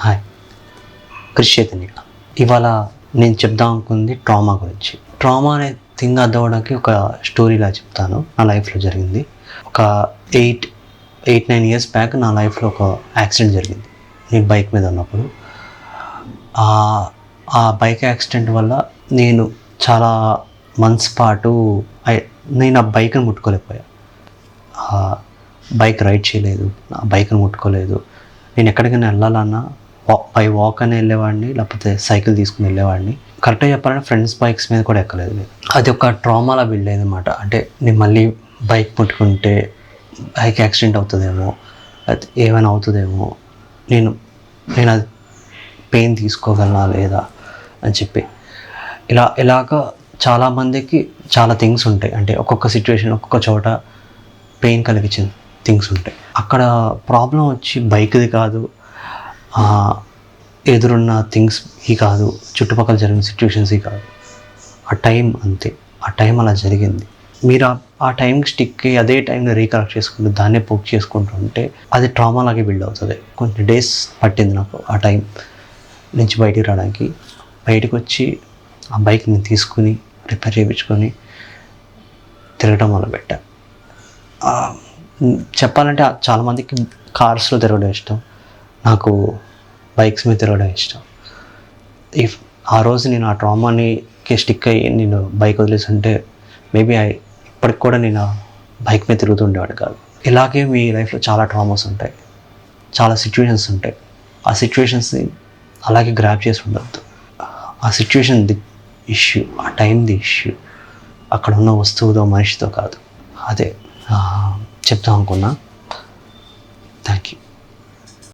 Hi, కృషి చైతన్య. ఇవాళ నేను చెప్దాం అనుకుంది ట్రామా గురించి. ట్రామా అనే థింగ్ అర్థమవడానికి ఒక స్టోరీలా చెప్తాను. నా లైఫ్లో జరిగింది. ఒక 8-9 ఇయర్స్ బ్యాక్ నా లైఫ్లో ఒక యాక్సిడెంట్ జరిగింది. నేను బైక్ మీద ఉన్నప్పుడు ఆ బైక్ యాక్సిడెంట్ వల్ల నేను చాలా మంత్స్ పాటు నేను ఆ బైక్ని ముట్టుకోలేకపోయా. బైక్ రైడ్ చేయలేదు, ఆ బైక్ని ముట్టుకోలేదు. నేను ఎక్కడికైనా వెళ్ళాలన్నా బై వాక్ అని వెళ్ళేవాడిని, లేకపోతే సైకిల్ తీసుకుని వెళ్ళేవాడిని. కరెక్ట్గా చెప్పాలంటే ఫ్రెండ్స్ బైక్స్ మీద కూడా ఎక్కలేదు నేను. అది ఒక ట్రామాలా బిల్డ్ అయింది అనమాట. అంటే నేను మళ్ళీ బైక్ ముట్టుకుంటే బైక్ యాక్సిడెంట్ అవుతుందేమో, అది ఏమైనా అవుతుందేమో, నేను అది పెయిన్ తీసుకోగలనా లేదా అని చెప్పి ఇలాగ చాలామందికి చాలా థింగ్స్ ఉంటాయి. అంటే ఒక్కొక్క సిచ్యువేషన్ ఒక్కొక్క చోట పెయిన్ కలిగించిన థింగ్స్ ఉంటాయి. అక్కడ ప్రాబ్లం వచ్చి బైక్ది కాదు, ఎదురున్న థింగ్స్ కాదు, చుట్టుపక్కల జరిగిన సిచ్యువేషన్స్ కాదు. ఆ టైం అంతే, ఆ టైం అలా జరిగింది. మీరు ఆ టైంకి స్టిక్ అయ్యి అదే టైంని రీకలెక్ట్ చేసుకుంటూ దాన్నే పోక్ చేసుకుంటుంటే అది ట్రామాలాగే బిల్డ్ అవుతుంది. కొన్ని డేస్ పట్టింది నాకు ఆ టైం నుంచి బయటికి రావడానికి. బయటకు వచ్చి ఆ బైక్ని తీసుకుని రిపేర్ చేయించుకొని తిరగడం మొదలుపెట్టా. చెప్పాలంటే చాలామందికి కార్స్లో తిరగడం ఇష్టం, నాకు బైక్స్ మీద తిరగడం ఇష్టం. ఆ రోజు నేను ఆ ట్రామాకి స్టిక్ అయ్యి నేను బైక్ వదిలేసి ఉంటే మేబీ ఇప్పటికి కూడా నేను బైక్ మీద తిరుగుతుండేవాడు కాదు. ఇలాగే మీ లైఫ్లో చాలా ట్రామాస్ ఉంటాయి, చాలా సిచ్యువేషన్స్ ఉంటాయి. ఆ సిచ్యువేషన్స్ని అలాగే గ్రాప్ చేసి ఉండద్దు. ఆ సిచ్యువేషన్ ది ఇష్యూ, ఆ టైం ది ఇష్యూ, అక్కడ ఉన్న వస్తువుతో మనిషితో కాదు. అదే చెప్తాం అనుకున్నా. Thank you.